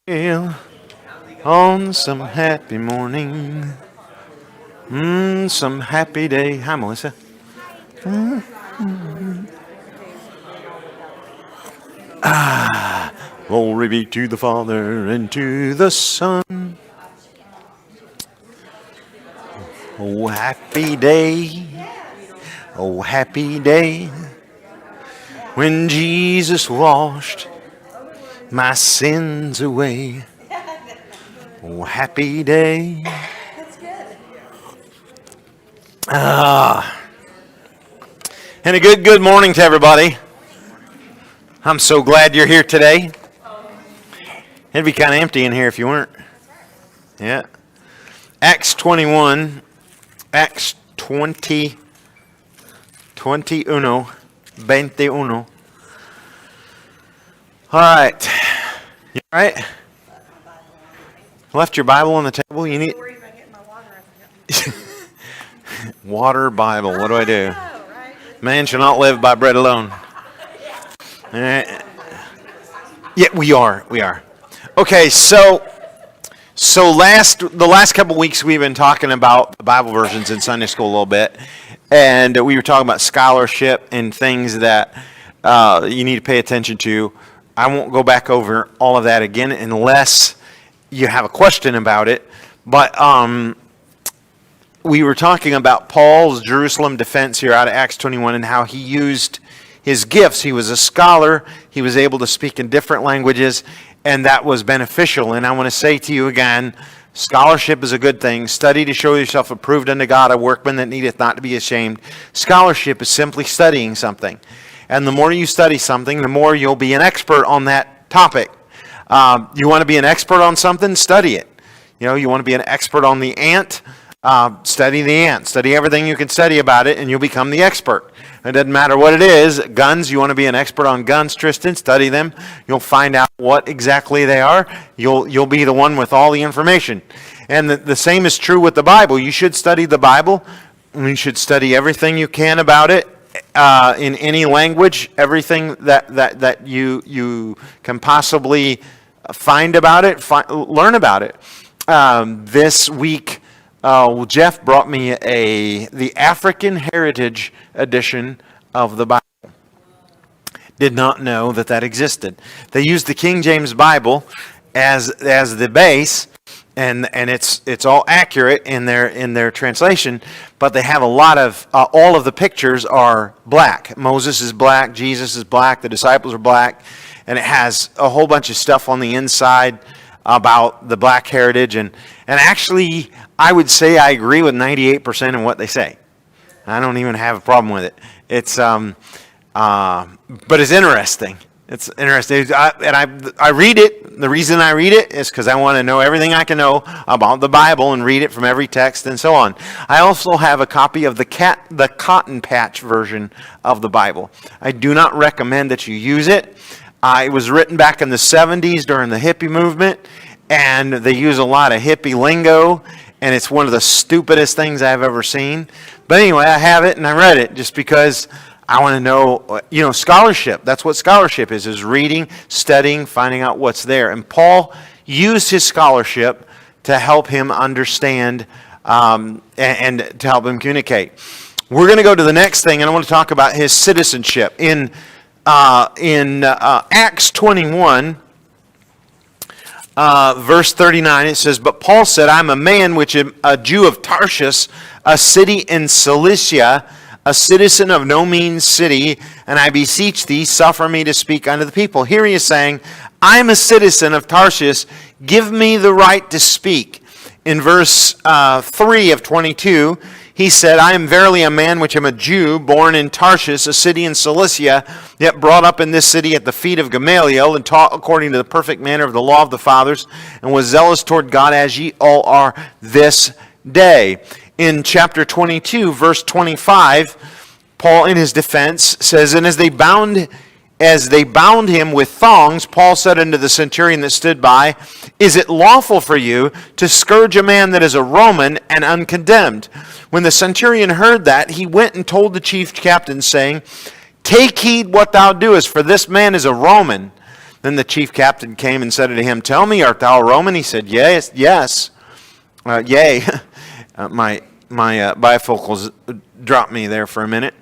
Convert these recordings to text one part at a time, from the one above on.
Well, on some happy morning, some happy day. Hi, Melissa. Glory be to the Father and to the Son. Oh, happy day. Oh, happy day. When Jesus washed my sins away. Oh, happy day. And a good morning to everybody. I'm so glad you're here today. It'd be kind of empty in here if you weren't. Yeah. Acts 21. Acts 20. 21. 21. All right. You all right? Left your Bible on the table? You need water, Bible. What do I do? Man shall not live by bread alone. All right. Yeah, we are. Okay, so the last couple weeks we've been talking about the Bible versions in Sunday school a little bit, and we were talking about scholarship and things that you need to pay attention to. I won't go back over all of that again unless you have a question about it. But we were talking about Paul's Jerusalem defense here out of Acts 21 and how he used his gifts. He was a scholar. He was able to speak in different languages, and that was beneficial. And I want to say to you again, scholarship is a good thing. Study to show yourself approved unto God, a workman that needeth not to be ashamed. Scholarship is simply studying something. And the more you study something, the more you'll be an expert on that topic. You want to be an expert on something? Study it. You want to be an expert on the ant? Study the ant. Study everything you can study about it, and you'll become the expert. It doesn't matter what it is. Guns, you want to be an expert on guns, Tristan, study them. You'll find out what exactly they are. You'll be the one with all the information. And the same is true with the Bible. You should study the Bible. You should study everything you can about it. In any language, everything that you can possibly find about it, learn about it. This week, Jeff brought me the African Heritage edition of the Bible. Did not know that existed. They used the King James Bible as the base. And it's all accurate in their translation, but they have a lot of all of the pictures are black. Moses is black, Jesus is black, the disciples are black, and it has a whole bunch of stuff on the inside about the black heritage. And actually, I would say I agree with 98% of what they say. I don't even have a problem with it. It's but it's interesting. It's interesting, I read it. The reason I read it is because I want to know everything I can know about the Bible and read it from every text and so on. I also have a copy of the Cotton Patch version of the Bible. I do not recommend that you use it. It was written back in the 70s during the hippie movement, and they use a lot of hippie lingo, and it's one of the stupidest things I've ever seen. But anyway, I have it, and I read it just because I want to know, scholarship. That's what scholarship is reading, studying, finding out what's there. And Paul used his scholarship to help him understand and to help him communicate. We're going to go to the next thing, and I want to talk about his citizenship. In Acts 21, verse 39, it says, "But Paul said, I'm a man which am a Jew of Tarshish, a city in Cilicia, a citizen of no mean city, and I beseech thee, suffer me to speak unto the people." Here he is saying, I'm a citizen of Tarshish, give me the right to speak. In verse 3 of 22, he said, I am verily a man which am a Jew, born in Tarshish, a city in Cilicia, yet brought up in this city at the feet of Gamaliel, and taught according to the perfect manner of the law of the fathers, and was zealous toward God as ye all are this day. In chapter 22, verse 25, Paul, in his defense, says, And as they bound him with thongs, Paul said unto the centurion that stood by, Is it lawful for you to scourge a man that is a Roman and uncondemned? When the centurion heard that, he went and told the chief captain, saying, Take heed what thou doest, for this man is a Roman. Then the chief captain came and said to him, "Tell me, art thou a Roman?" He said, "Yes, yes, yea." My bifocals dropped me there for a minute.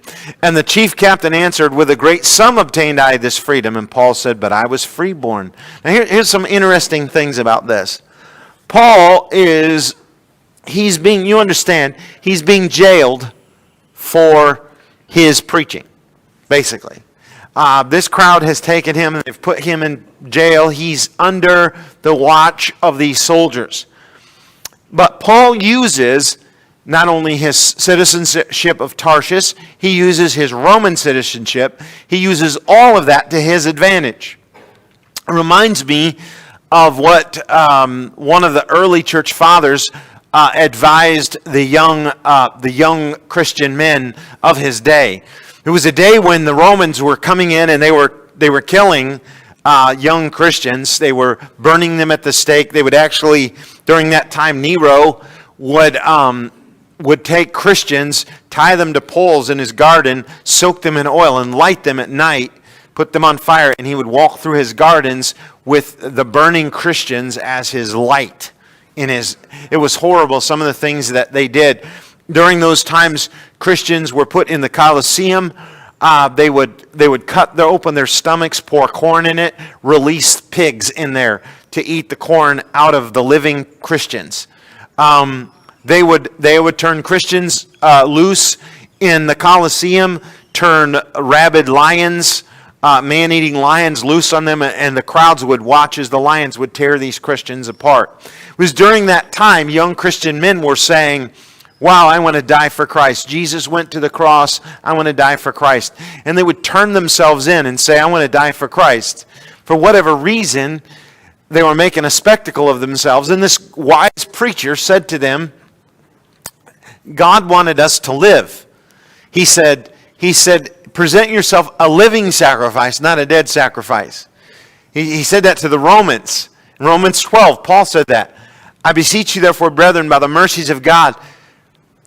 And the chief captain answered, "With a great sum obtained I this freedom." And Paul said, "But I was freeborn." Now here's some interesting things about this. Paul he's being jailed for his preaching, basically. This crowd has taken him and they've put him in jail. He's under the watch of these soldiers. But Paul uses not only his citizenship of Tarshish, he uses his Roman citizenship. He uses all of that to his advantage. It reminds me of what one of the early church fathers advised the young Christian men of his day. It was a day when the Romans were coming in and they were killing young Christians. They were burning them at the stake. They would actually, during that time, Nero would take Christians, tie them to poles in his garden, soak them in oil, and light them at night, put them on fire, and he would walk through his gardens with the burning Christians as his light. It was horrible, some of the things that they did. During those times, Christians were put in the Colosseum. They would open their stomachs, pour corn in it, release pigs in there to eat the corn out of the living Christians. They would turn Christians loose in the Colosseum, turn rabid lions, man-eating lions loose on them, and the crowds would watch as the lions would tear these Christians apart. It was during that time young Christian men were saying, "Wow, I want to die for Christ. Jesus went to the cross. I want to die for Christ." And they would turn themselves in and say, "I want to die for Christ." For whatever reason, they were making a spectacle of themselves. And this wise preacher said to them, God wanted us to live. He said, "Present yourself a living sacrifice, not a dead sacrifice." He said that to the Romans. In Romans 12, Paul said that. "I beseech you, therefore, brethren, by the mercies of God,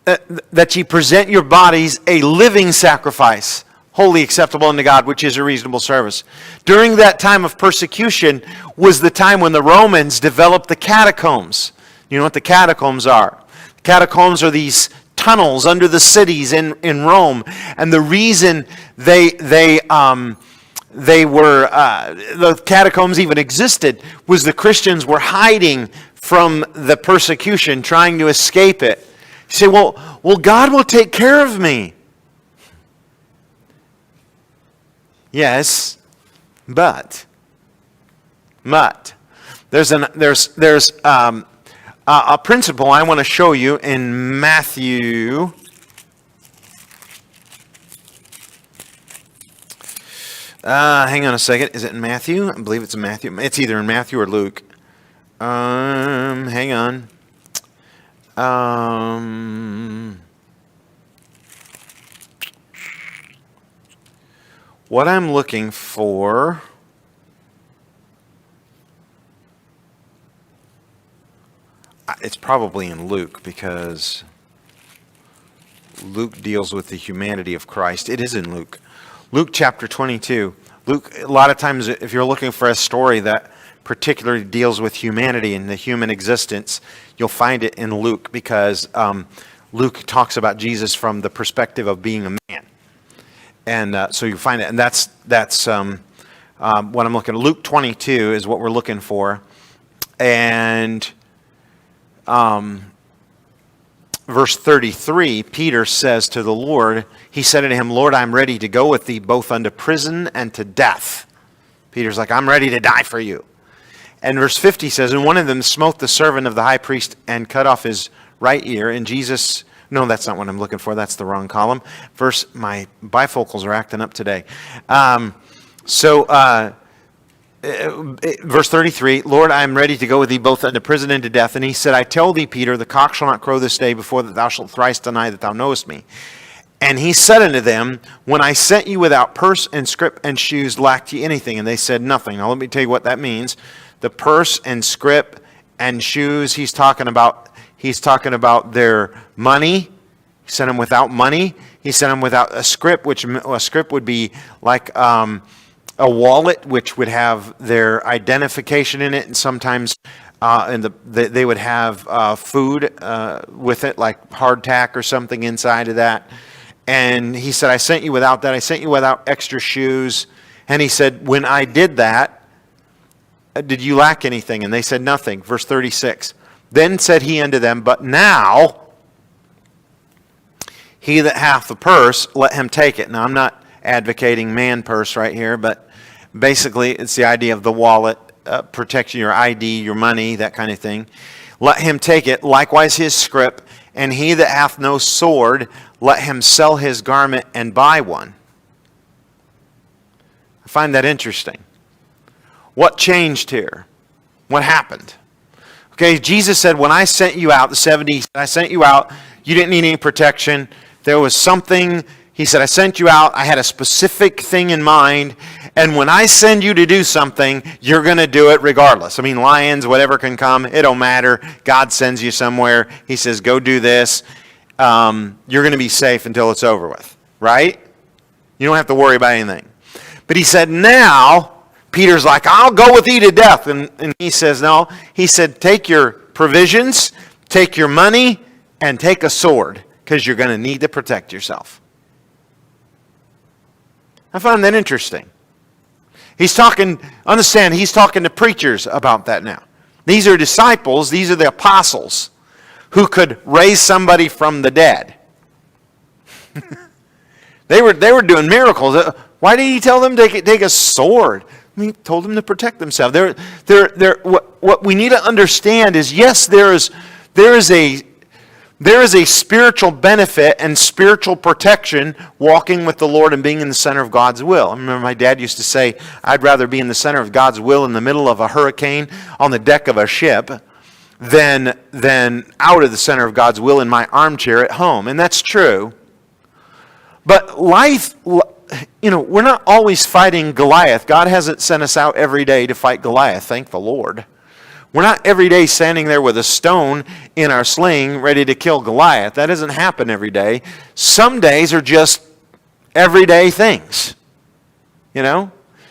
that ye present your bodies a living sacrifice, wholly acceptable unto God, which is a reasonable service." During that time of persecution was the time when the Romans developed the catacombs. You know what the catacombs are? Catacombs are these tunnels under the cities in Rome, and the reason the catacombs even existed was the Christians were hiding from the persecution, trying to escape it. You say, well, God will take care of me. Yes, but there's a principle I want to show you in Matthew. Hang on a second. Is it in Matthew? I believe it's in Matthew. It's either in Matthew or Luke. Hang on. What I'm looking for... It's probably in Luke, because Luke deals with the humanity of Christ. It is in Luke. Luke chapter 22. Luke, a lot of times, if you're looking for a story that particularly deals with humanity and the human existence, you'll find it in Luke, because Luke talks about Jesus from the perspective of being a man. And so you find it, and that's what I'm looking at. Luke 22 is what we're looking for. And verse 33, Peter says to the Lord, he said unto him, "Lord, I'm ready to go with thee both unto prison and to death." Peter's like, "I'm ready to die for you." And verse 50 says, "And one of them smote the servant of the high priest and cut off his right ear. And Jesus," no, that's not what I'm looking for. That's the wrong column. My bifocals are acting up today. Verse 33, "Lord, I am ready to go with thee both unto prison and to death. And he said, I tell thee, Peter, the cock shall not crow this day before that thou shalt thrice deny that thou knowest me. And he said unto them, When I sent you without purse and scrip and shoes, lacked ye anything? And they said, Nothing." Now let me tell you what that means. The purse and scrip and shoes, he's talking about their money. He sent them without money. He sent them without a scrip, which a scrip would be like a wallet which would have their identification in it, and sometimes they would have food with it, like hardtack or something inside of that. And he said, I sent you without that. I sent you without extra shoes. And he said, when I did that, did you lack anything? And they said, nothing. Verse 36. Then said he unto them, but now he that hath the purse, let him take it. Now, I'm not advocating man purse right here, but basically it's the idea of the wallet, protection, your ID, your money, that kind of thing. Let him take it, likewise his scrip, and he that hath no sword, let him sell his garment and buy one. I find that interesting. What changed here? What happened? Okay, Jesus said, when I sent you out, the 70, I sent you out, you didn't need any protection. There was something, he said, I sent you out, I had a specific thing in mind, and when I send you to do something, you're going to do it regardless. I mean, lions, whatever can come, it don't matter. God sends you somewhere. He says, go do this. You're going to be safe until it's over with, right? You don't have to worry about anything. But he said, now, Peter's like, I'll go with thee to death. And he says, no. He said, take your provisions, take your money, and take a sword, because you're going to need to protect yourself. I find that interesting. He's talking, understand, he's talking to preachers about that now. These are disciples, these are the apostles who could raise somebody from the dead. They were doing miracles. Why did he tell them to take a sword? I mean, he told them to protect themselves. What we need to understand is, yes, there is a spiritual benefit and spiritual protection walking with the Lord and being in the center of God's will. I remember my dad used to say, I'd rather be in the center of God's will in the middle of a hurricane on the deck of a ship than out of the center of God's will in my armchair at home. And that's true. But life, we're not always fighting Goliath. God hasn't sent us out every day to fight Goliath, thank the Lord. We're not every day standing there with a stone in our sling ready to kill Goliath. That doesn't happen every day. Some days are just everyday things.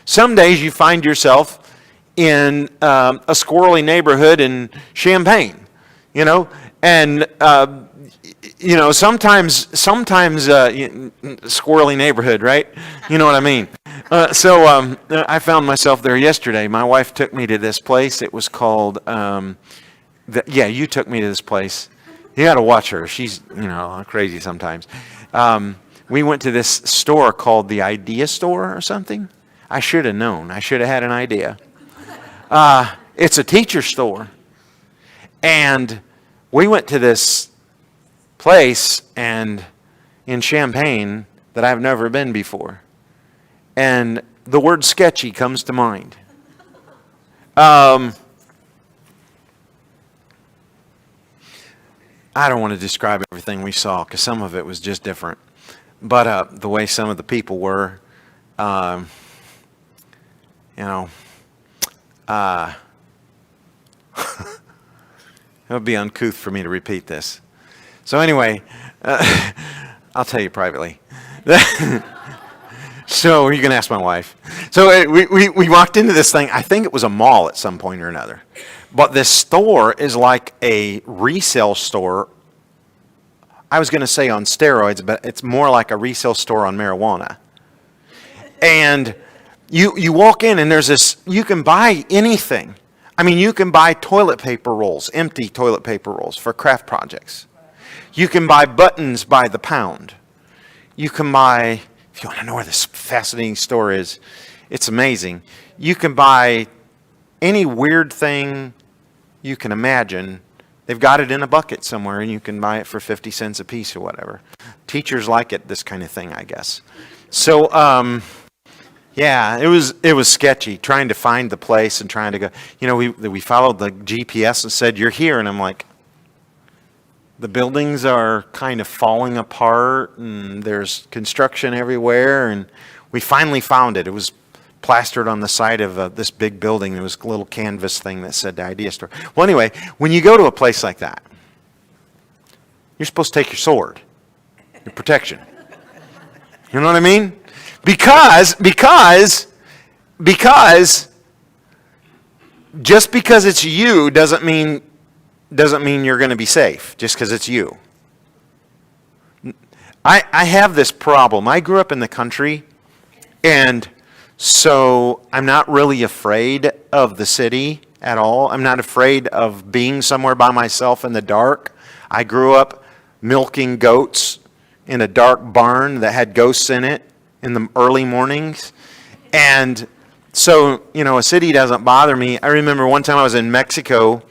Some days you find yourself in a squirrely neighborhood in Champaign, and sometimes squirrely neighborhood, right? You know what I mean? So I found myself there yesterday. My wife took me to this place. It was called, you took me to this place. You got to watch her. She's, crazy sometimes. We went to this store called the Idea Store or something. I should have known. I should have had an idea. It's a teacher store. And we went to this place and in Champaign that I've never been before. And the word sketchy comes to mind. I don't want to describe everything we saw because some of it was just different. But the way some of the people were, it would be uncouth for me to repeat this. So anyway, I'll tell you privately. So you can ask my wife. So we walked into this thing. I think it was a mall at some point or another. But this store is like a resale store. I was going to say on steroids, but it's more like a resale store on marijuana. And you walk in and there's this, you can buy anything. I mean, you can buy toilet paper rolls, empty toilet paper rolls for craft projects. You can buy buttons by the pound. You can buy, if you want to know where this fascinating store is, it's amazing. You can buy any weird thing you can imagine. They've got it in a bucket somewhere and you can buy it for 50 cents a piece or whatever. Teachers like it, this kind of thing, I guess. So, yeah, it was sketchy trying to find the place and trying to go. We followed the GPS and said, you're here. And I'm like, the buildings are kind of falling apart and there's construction everywhere. And we finally found it. It was plastered on the side of this big building. There was a little canvas thing that said the Idea Store. Well, anyway, when you go to a place like that, you're supposed to take your sword, your protection. You know what I mean? Because Because just because it's you doesn't mean you're going to be safe, just because it's you. I have this problem. I grew up in the country, and so I'm not really afraid of the city at all. I'm not afraid of being somewhere by myself in the dark. I grew up milking goats in a dark barn that had ghosts in it in the early mornings. And so, a city doesn't bother me. I remember one time I was in Mexico,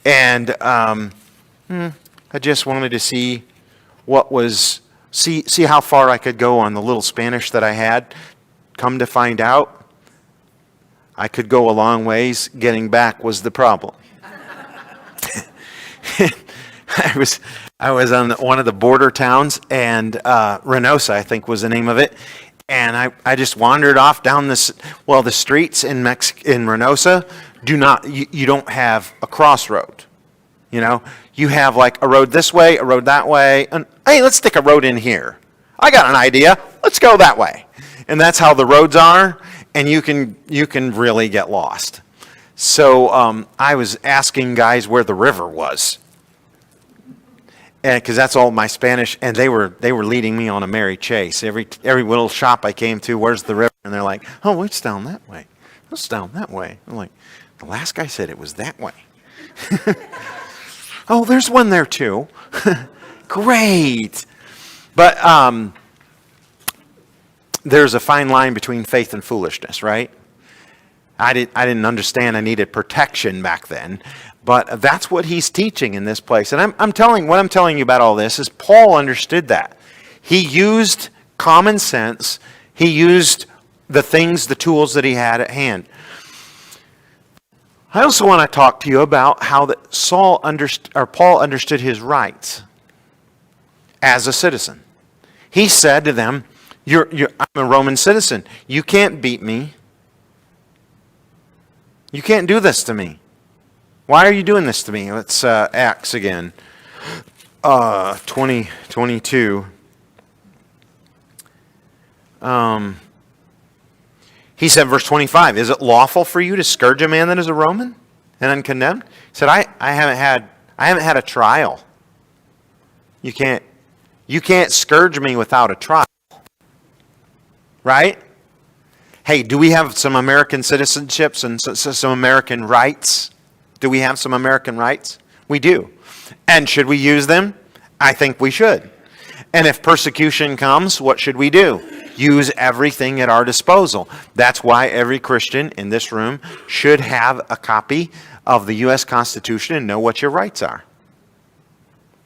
and I just wanted to see see how far I could go on the little Spanish that I had. Come to find out, I could go a long ways. Getting back was the problem. I was on one of the border towns, and Reynosa, I think, was the name of it. And I just wandered off down the streets in Reynosa you don't have a crossroad. You have like a road this way, a road that way, and hey, let's stick a road in here. I got an idea. Let's go that way. And that's how the roads are, and you can really get lost. So I was asking guys where the river was, and because that's all my Spanish, and they were leading me on a merry chase. Every little shop I came to, where's the river? And they're like, oh, it's down that way. It's down that way. I'm like, the last guy said it was that way. Oh, there's one there too. Great. But there's a fine line between faith and foolishness, right? I didn't understand I needed protection back then, but that's what he's teaching in this place. And what I'm telling you about all this is Paul understood that. He used common sense. He used the tools that he had at hand. I also want to talk to you about how Paul understood his rights as a citizen. He said to them, I'm a Roman citizen. You can't beat me. You can't do this to me. Why are you doing this to me? Let's Acts again. 22. He said, verse 25, is it lawful for you to scourge a man that is a Roman and uncondemned? He said, I haven't had a trial. You can't scourge me without a trial. Right? Hey, do we have some American citizenships and some American rights? Do we have some American rights? We do. And should we use them? I think we should. And if persecution comes, what should we do? Use everything at our disposal. That's why every Christian in this room should have a copy of the U.S. Constitution and know what your rights are.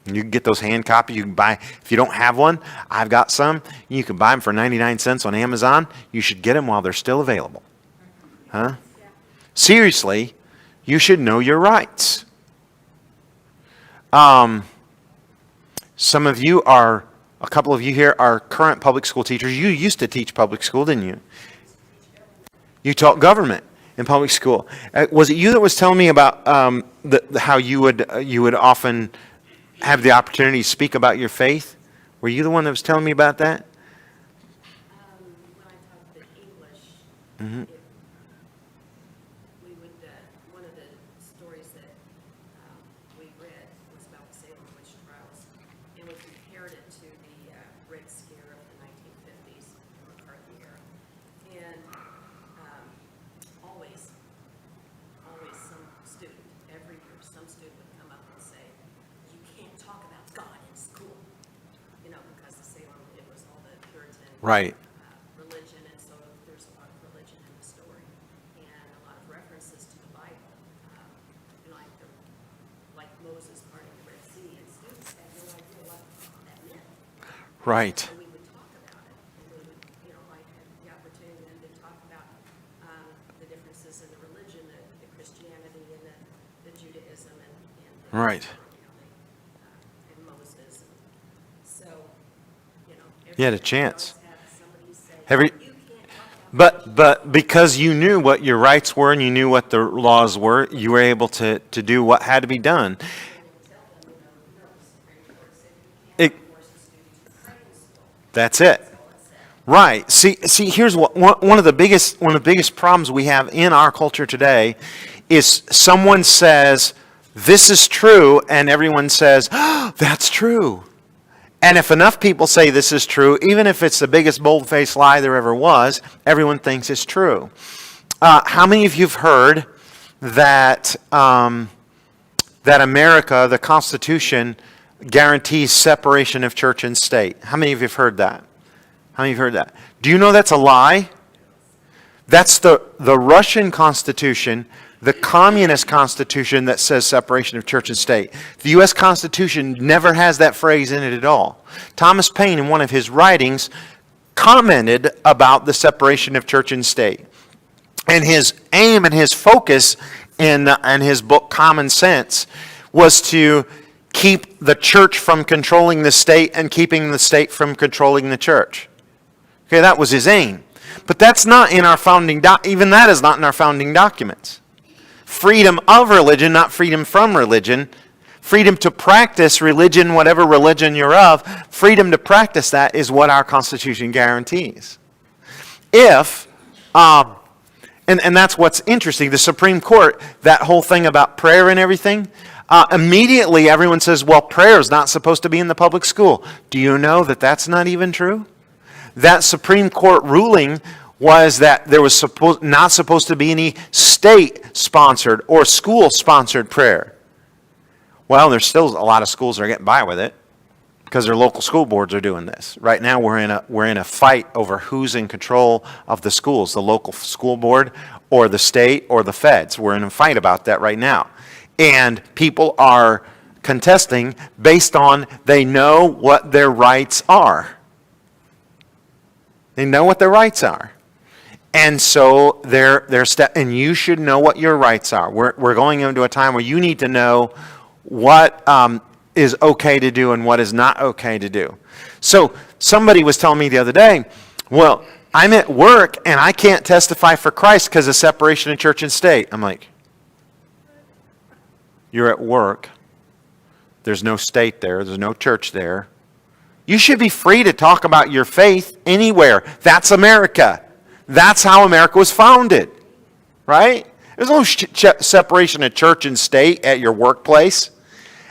You can get those hand copies. You can buy, if you don't have one, I've got some. You can buy them for 99 cents on Amazon. You should get them while they're still available. Huh? Seriously, you should know your rights. A couple of you here are current public school teachers. You used to teach public school, didn't you? You taught government in public school. Was it you that was telling me about how you would often have the opportunity to speak about your faith? Were you the one that was telling me about that? When I taught the English, Mm-hmm. one of the stories that we read was about the Salem witch trials, and we compared it to the Red Scare of the 1950s, the McCarthy era. And always some student, every year, some student would come up and say, you can't talk about God in school, because the Salem, it was all the Puritan Right. Religion, and so there's a lot of religion in the story, and a lot of references to the Bible, like Moses parting the Red Sea, and students had no idea what that meant. Right. So we would talk about it, and we would, like have the opportunity then to talk about the differences in the religion, the Christianity, and the Judaism, and Right. And Moses. So, You had a chance. somebody say, Every, you can't talk about but because you knew what your rights were and you knew what the laws were, you were able to do what had to be done. It, that's it. Right. See. Here's one of the biggest problems we have in our culture today is someone says this is true, and everyone says, oh, that's true. And if enough people say this is true, even if it's the biggest bold-faced lie there ever was, everyone thinks it's true. How many of you have heard that that America, the Constitution, guarantees separation of church and state? How many of you have heard that? How many of you have heard that? Do you know that's a lie? That's the Russian Constitution, the communist Constitution that says separation of church and state. The U.S. Constitution never has that phrase in it at all. Thomas Paine, in one of his writings, commented about the separation of church and state. And his aim and his focus in his book Common Sense was to keep the church from controlling the state and keeping the state from controlling the church. Okay, that was his aim. But that's not in our founding even that is not in our founding documents. Freedom of religion, not freedom from religion. Freedom to practice religion, whatever religion you're of, freedom to practice that is what our Constitution guarantees. If, and that's what's interesting, the Supreme Court, that whole thing about prayer and everything, immediately everyone says, well, prayer is not supposed to be in the public school. Do you know that that's not even true? That Supreme Court ruling was that there was not supposed to be any state-sponsored or school-sponsored prayer. Well, there's still a lot of schools that are getting by with it because their local school boards are doing this. Right now, we're in a fight over who's in control of the schools, the local school board or the state or the feds. We're in a fight about that right now. And people are contesting based on they know what their rights are. They know what their rights are. And so and you should know what your rights are. We're going into a time where you need to know what is okay to do and what is not okay to do. So somebody was telling me the other day, well, I'm at work and I can't testify for Christ because of separation of church and state. I'm like, you're at work. There's no state there. There's no church there. You should be free to talk about your faith anywhere. That's America. That's how America was founded, right? There's no separation of church and state at your workplace.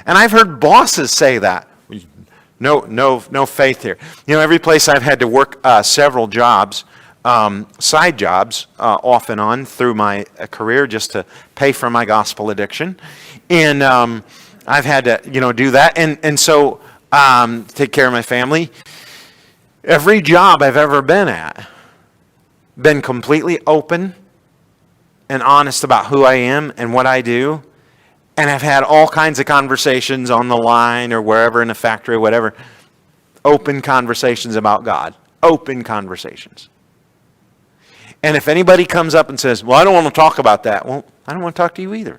And I've heard bosses say that. No faith here. You know, every place I've had to work several jobs, side jobs, off and on through my career just to pay for my gospel addiction. And I've had to, do that. And so take care of my family. Every job I've ever been completely open and honest about who I am and what I do. And I've had all kinds of conversations on the line or wherever in a factory or whatever. Open conversations about God. Open conversations. And if anybody comes up and says, well, I don't want to talk about that. Well, I don't want to talk to you either.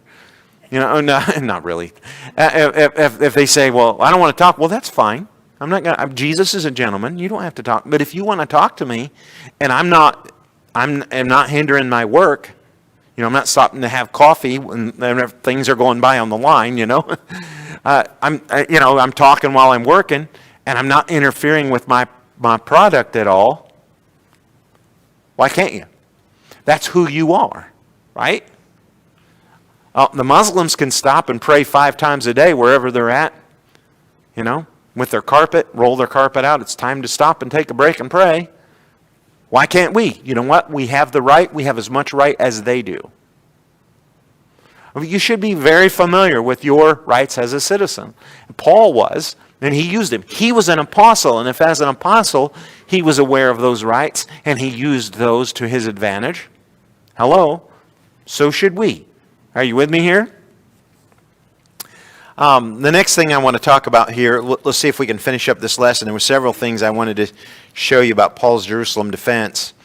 No, not really. If they say, well, I don't want to talk, well, that's fine. Jesus is a gentleman. You don't have to talk. But if you want to talk to me and I'm not hindering my work, I'm not stopping to have coffee when things are going by on the line, I'm talking while I'm working and I'm not interfering with my product at all. Why can't you? That's who you are, right? The Muslims can stop and pray 5 times a day wherever they're at, with their carpet, roll their carpet out. It's time to stop and take a break and pray. Why can't we? You know what? We have the right. We have as much right as they do. You should be very familiar with your rights as a citizen. Paul was, and he used them. He was an apostle, and if as an apostle, he was aware of those rights, and he used those to his advantage. Hello? So should we. Are you with me here? The next thing I want to talk about here, let's see if we can finish up this lesson. There were several things I wanted to show you about Paul's Jerusalem defense.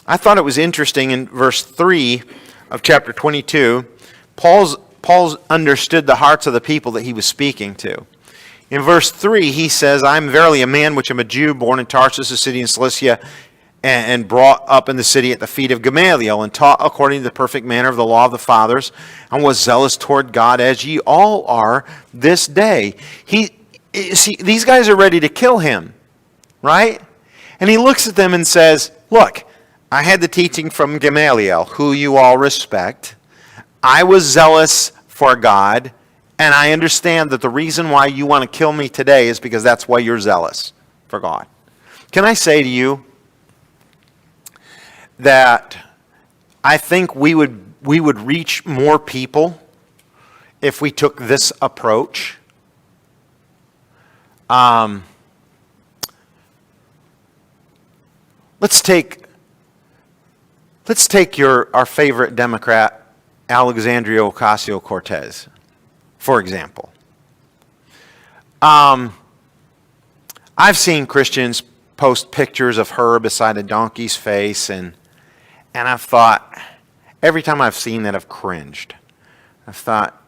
I thought it was interesting in verse 3 of chapter 22, Paul's understood the hearts of the people that he was speaking to. In verse 3, he says, I am verily a man which am a Jew, born in Tarsus, a city in Cilicia, and brought up in the city at the feet of Gamaliel, and taught according to the perfect manner of the law of the fathers, and was zealous toward God, as ye all are this day. See, these guys are ready to kill him, right? And he looks at them and says, look, I had the teaching from Gamaliel, who you all respect. I was zealous for God, and I understand that the reason why you want to kill me today is because that's why you're zealous for God. Can I say to you that I think we would reach more people if we took this approach? Let's take our favorite Democrat, Alexandria Ocasio-Cortez, for example. I've seen Christians post pictures of her beside a donkey's face, and I've thought, every time I've seen that, I've cringed. I've thought,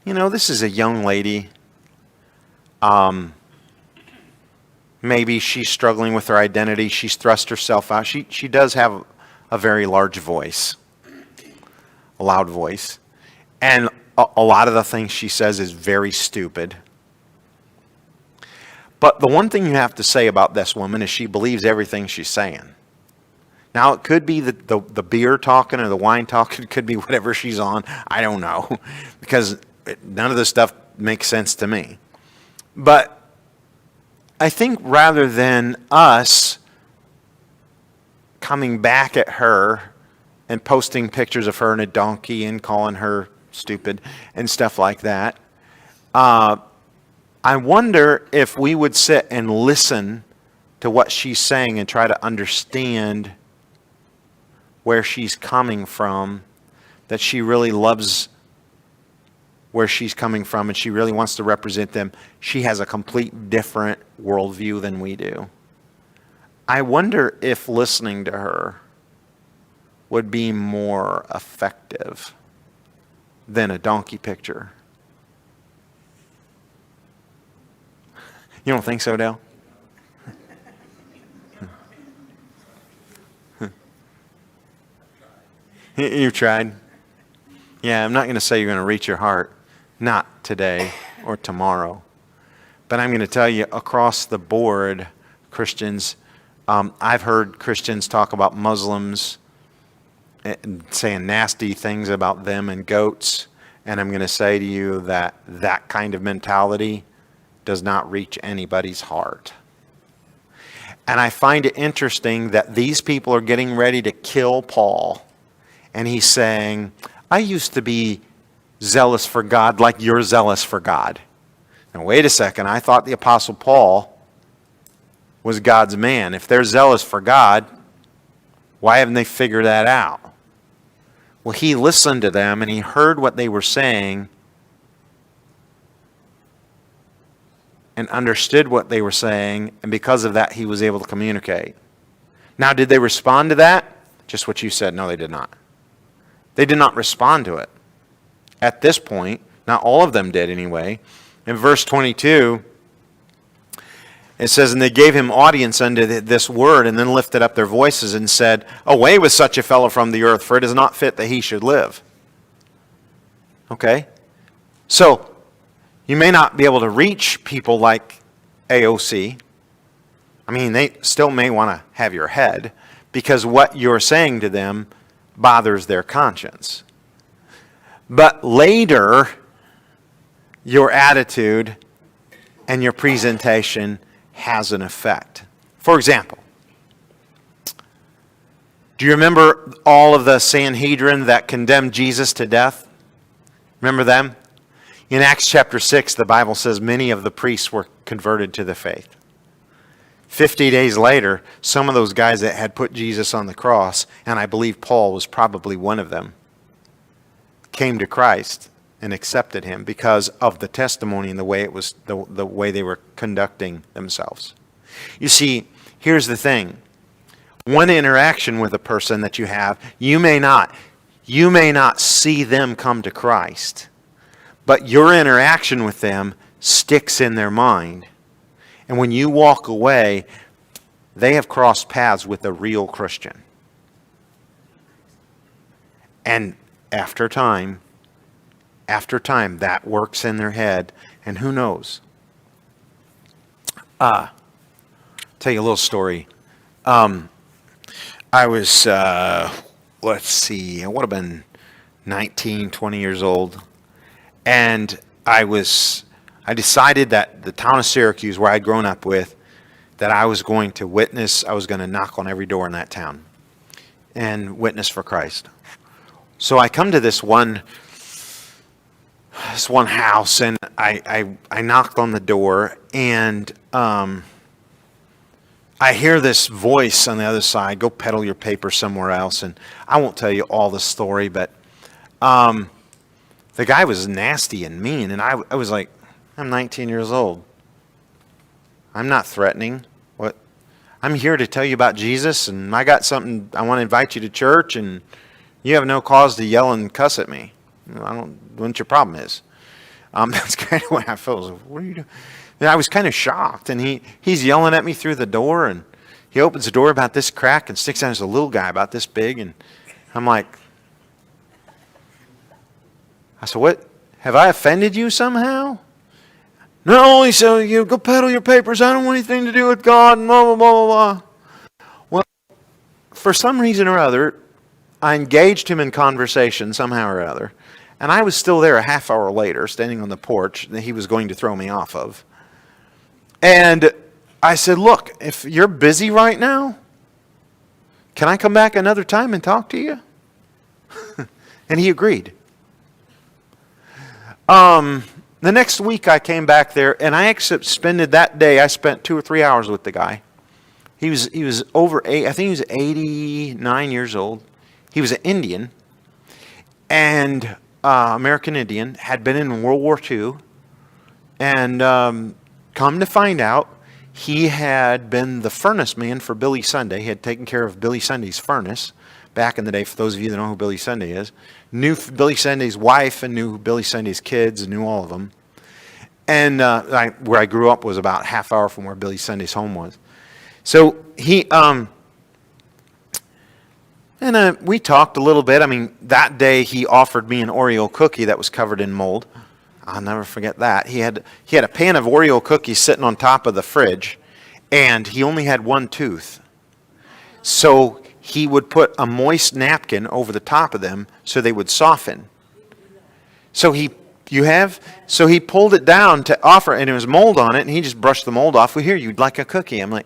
this is a young lady. Maybe she's struggling with her identity. She's thrust herself out. She does have a very large voice, a loud voice. And a lot of the things she says is very stupid. But the one thing you have to say about this woman is she believes everything she's saying. Now, it could be the beer talking or the wine talking. It could be whatever she's on. I don't know. Because none of this stuff makes sense to me. But I think rather than us coming back at her and posting pictures of her in a donkey and calling her stupid and stuff like that, I wonder if we would sit and listen to what she's saying and try to understand where she's coming from, that she really loves where she's coming from and she really wants to represent them. She has a complete different worldview than we do. I wonder if listening to her would be more effective than a donkey picture. You don't think so, Dale? You've tried? Yeah, I'm not going to say you're going to reach your heart. Not today or tomorrow. But I'm going to tell you, across the board, Christians, I've heard Christians talk about Muslims and saying nasty things about them and goats. And I'm going to say to you that that kind of mentality does not reach anybody's heart. And I find it interesting that these people are getting ready to kill Paul. And he's saying, I used to be zealous for God like you're zealous for God. Now, wait a second. I thought the Apostle Paul was God's man. If they're zealous for God, why haven't they figured that out? Well, he listened to them and he heard what they were saying and understood what they were saying, and because of that, he was able to communicate. Now, did they respond to that? Just what you said. No, they did not. They did not respond to it. At this point, not all of them did anyway. In verse 22, it says, and they gave him audience unto this word, and then lifted up their voices and said, away with such a fellow from the earth, for it is not fit that he should live. Okay? So, you may not be able to reach people like AOC. I mean, they still may want to have your head, because what you're saying to them bothers their conscience. But later, your attitude and your presentation has an effect. For example, do you remember all of the Sanhedrin that condemned Jesus to death? Remember them? In Acts chapter 6, the Bible says many of the priests were converted to the faith. 50 days later, some of those guys that had put Jesus on the cross, and I believe Paul was probably one of them, came to Christ and accepted him because of the testimony and the way it was, the way they were conducting themselves. You see, here's the thing. One interaction with a person that you have, you may not see them come to Christ, but your interaction with them sticks in their mind. And when you walk away, they have crossed paths with a real Christian. And after time, that works in their head. And who knows? Tell you a little story. I was, let's see, I would have been 19, 20 years old. And I decided that the town of Syracuse, where I'd grown up with, that I was going to witness, I was going to knock on every door in that town and witness for Christ. So I come to this one house, and I knocked on the door, and I hear this voice on the other side, go peddle your paper somewhere else. And I won't tell you all the story, but the guy was nasty and mean. And I was like, I'm 19 years old. I'm not threatening. What? I'm here to tell you about Jesus, and I got something, I want to invite you to church, and you have no cause to yell and cuss at me. I don't know what your problem is. That's kind of what I felt. I was like, what are you doing? And I was kind of shocked, and he's yelling at me through the door, and he opens the door about this crack and sticks out. There's a little guy about this big, and I'm like, I said, what? Have I offended you somehow? No, he said, you go peddle your papers. I don't want anything to do with God, and blah, blah, blah, blah, blah. Well, for some reason or other, I engaged him in conversation somehow or other, and I was still there a half hour later, standing on the porch that he was going to throw me off of. And I said, look, if you're busy right now, can I come back another time and talk to you? And he agreed. The next week I came back there, and I spent that day, I spent 2 or 3 hours with the guy. He was over 8, I think he was 89 years old. He was an Indian, and American Indian, had been in World War II, and come to find out, he had been the furnace man for Billy Sunday. He had taken care of Billy Sunday's furnace back in the day, for those of you that know who Billy Sunday is. Knew Billy Sunday's wife, and knew Billy Sunday's kids, and knew all of them. And where I grew up was about half hour from where Billy Sunday's home was. So we talked a little bit. I mean, that day he offered me an Oreo cookie that was covered in mold. I'll never forget that. He had a pan of Oreo cookies sitting on top of the fridge, and he only had one tooth. So he would put a moist napkin over the top of them so they would soften. So he pulled it down to offer, and there was mold on it, and he just brushed the mold off. Well, here, you'd like a cookie. I'm like,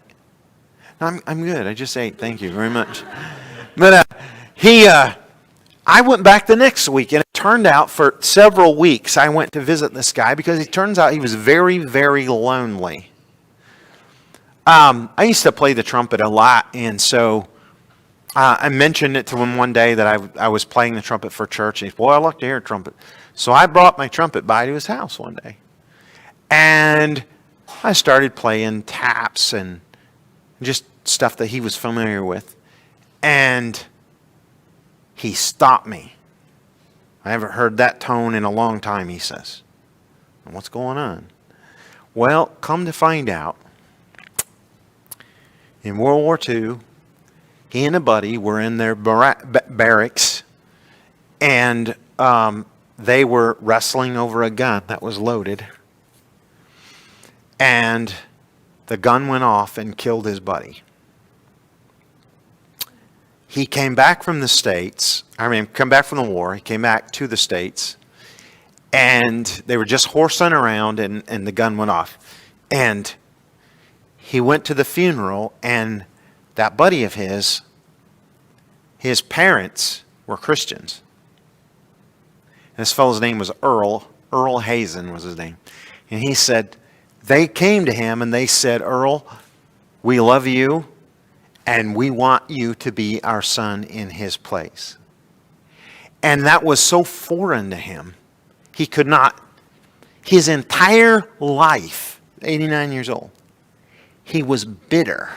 no, I'm good. I just ate. Thank you very much. But I went back the next week, and it turned out for several weeks I went to visit this guy, because it turns out he was very, very lonely. I used to play the trumpet a lot, and so I mentioned it to him one day that I was playing the trumpet for church, and he said, boy, I like to hear a trumpet. So I brought my trumpet by to his house one day, and I started playing taps and just stuff that he was familiar with, and he stopped me. I haven't heard that tone in a long time, he says. What's going on? Well, come to find out, in World War II, he and a buddy were in their barracks, and they were wrestling over a gun that was loaded, and the gun went off and killed his buddy. He came back from the States. Come back from the war. He came back to the States, and they were just horsing around, and the gun went off. And he went to the funeral, and that buddy of his parents were Christians. And this fellow's name was Earl. Earl Hazen was his name. And he said, they came to him and they said, Earl, we love you, and we want you to be our son in his place. And that was so foreign to him. He could not, his entire life, 89 years old, he was bitter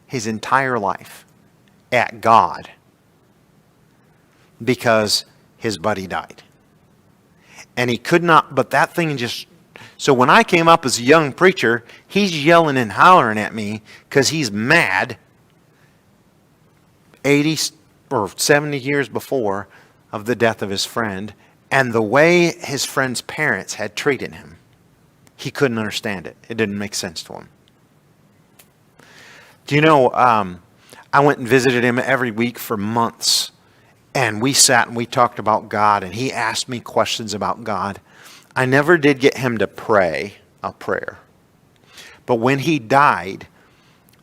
his entire life at God because his buddy died. And he could not, but that thing just, so when I came up as a young preacher, he's yelling and hollering at me because he's mad 80 or 70 years before of the death of his friend and the way his friend's parents had treated him. He couldn't understand it. It didn't make sense to him. Do you know, I went and visited him every week for months. And we sat and we talked about God. And he asked me questions about God. I never did get him to pray a prayer. But when he died,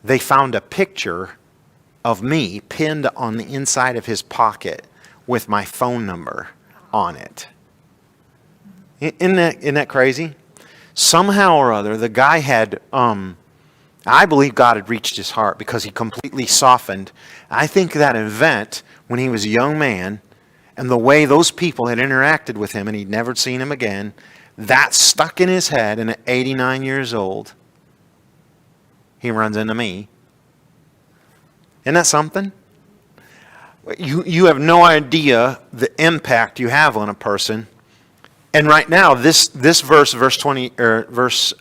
they found a picture of me pinned on the inside of his pocket with my phone number on it. Isn't that crazy? Somehow or other, the guy had, I believe God had reached his heart because he completely softened. I think that event when he was a young man and the way those people had interacted with him and he'd never seen him again, that stuck in his head. And at 89 years old, he runs into me. Isn't that something? You have no idea the impact you have on a person. And right now, this verse 20 or verse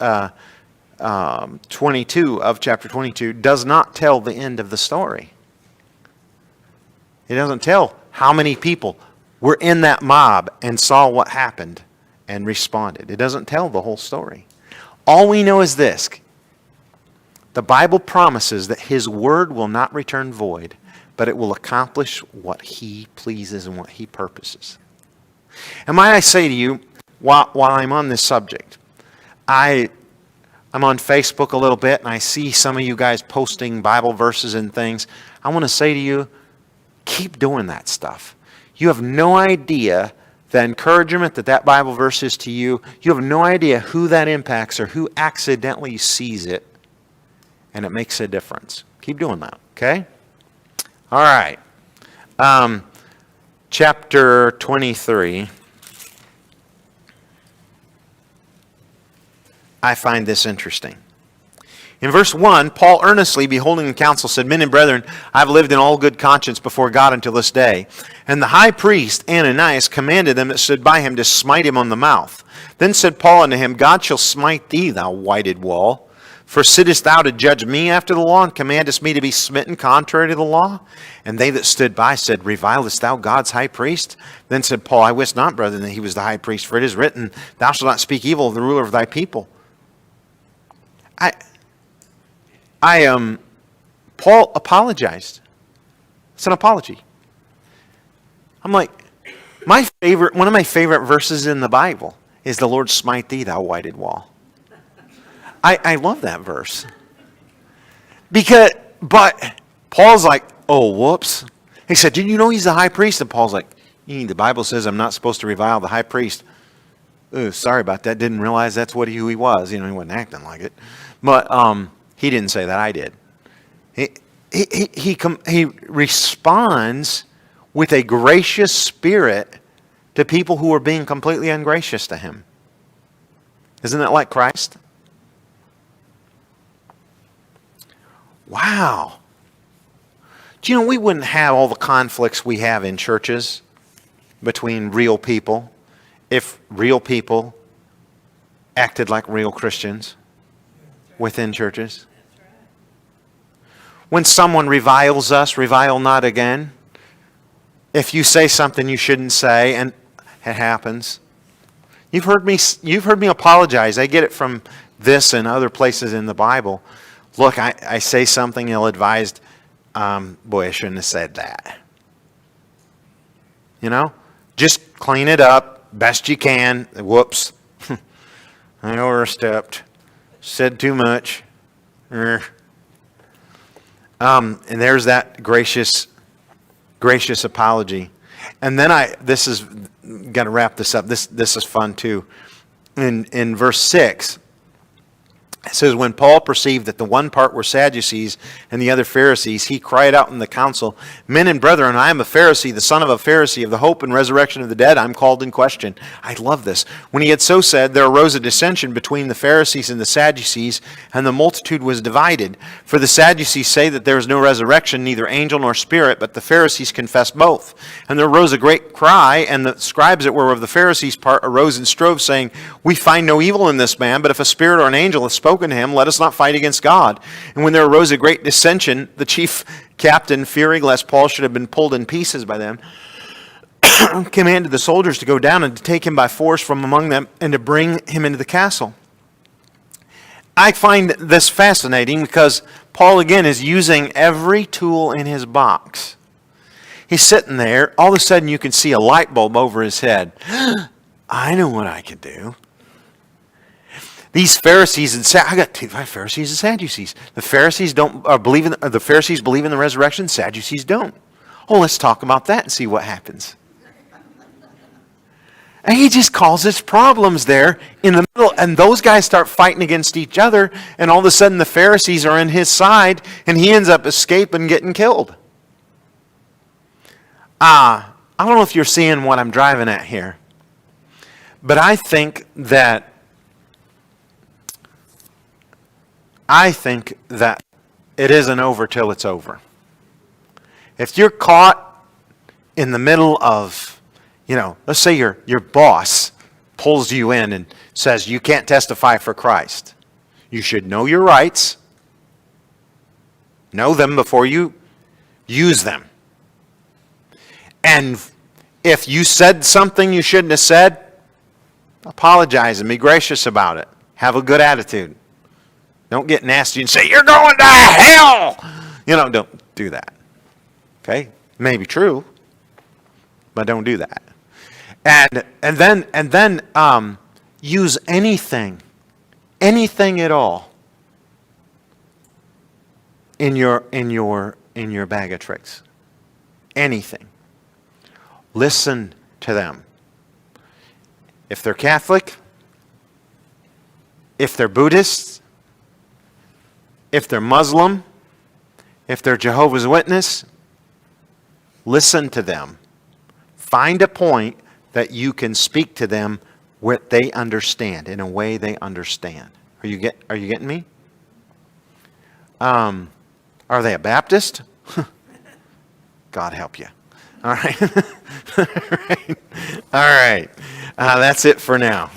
22 of chapter 22 does not tell the end of the story. It doesn't tell how many people were in that mob and saw what happened and responded. It doesn't tell the whole story. All we know is this. The Bible promises that his word will not return void, but it will accomplish what he pleases and what he purposes. And might I say to you, while I'm on this subject, I'm on Facebook a little bit, and I see some of you guys posting Bible verses and things. I want to say to you, keep doing that stuff. You have no idea the encouragement that Bible verse is to you. You have no idea who that impacts or who accidentally sees it, and it makes a difference. Keep doing that, okay? All right. Chapter 23. I find this interesting. In verse 1, Paul earnestly, beholding the council, said, Men and brethren, I have lived in all good conscience before God until this day. And the high priest, Ananias, commanded them that stood by him to smite him on the mouth. Then said Paul unto him, God shall smite thee, thou whited wall. For sittest thou to judge me after the law, and commandest me to be smitten contrary to the law? And they that stood by said, Revilest thou God's high priest? Then said Paul, I wist not, brethren, that he was the high priest, for it is written, Thou shalt not speak evil of the ruler of thy people. Paul apologized. It's an apology. I'm like, one of my favorite verses in the Bible is the Lord smite thee, thou whited wall. I love that verse. But Paul's like, oh, whoops. He said, did you know he's the high priest? And Paul's like, the Bible says I'm not supposed to revile the high priest. Ooh, sorry about that. Didn't realize that's who he was. He wasn't acting like it. But he didn't say that. I did. He responds with a gracious spirit to people who are being completely ungracious to him. Isn't that like Christ? Wow. Do you know we wouldn't have all the conflicts we have in churches between real people if real people acted like real Christians within churches? When someone reviles us, revile not again. If you say something you shouldn't say, and it happens. You've heard me apologize. I get it from this and other places in the Bible. Look, I say something ill-advised. Boy, I shouldn't have said that. Just clean it up best you can. Whoops. I overstepped. Said too much. And there's that gracious apology. And then got to wrap this up. This is fun too. In verse 6, it says, when Paul perceived that the one part were Sadducees and the other Pharisees, he cried out in the council, Men and brethren, I am a Pharisee, the son of a Pharisee, of the hope and resurrection of the dead. I am called in question. I love this. When he had so said, there arose a dissension between the Pharisees and the Sadducees, and the multitude was divided. For the Sadducees say that there is no resurrection, neither angel nor spirit, but the Pharisees confess both. And there arose a great cry, and the scribes that were of the Pharisees' part arose and strove, saying, We find no evil in this man, but if a spirit or an angel hath spoken to him, let us not fight against God. And when there arose a great dissension, the chief captain, fearing lest Paul should have been pulled in pieces by them, commanded the soldiers to go down and to take him by force from among them and to bring him into the castle. I find this fascinating because Paul, again, is using every tool in his box. He's sitting there. All of a sudden, you can see a light bulb over his head. I know what I could do. These Pharisees and I got Pharisees and Sadducees. The Pharisees believe in the resurrection. Sadducees don't. Oh, let's talk about that and see what happens. And he just causes problems there in the middle, and those guys start fighting against each other, and all of a sudden the Pharisees are on his side, and he ends up escaping, getting killed. I don't know if you're seeing what I'm driving at here, but I think that it isn't over till it's over. If you're caught in the middle of, let's say your boss pulls you in and says you can't testify for Christ. You should know your rights. Know them before you use them. And if you said something you shouldn't have said, apologize and be gracious about it. Have a good attitude. Don't get nasty and say, you're going to hell! Don't do that. Okay? May be true, but don't do that. And then use anything at all in your bag of tricks. Anything. Listen to them. If they're Catholic, if they're Buddhist, if they're Muslim, if they're Jehovah's Witness, listen to them. Find a point that you can speak to them what they understand, in a way they understand. Are you getting me? Are they a Baptist? God help you. All right. All right. That's it for now.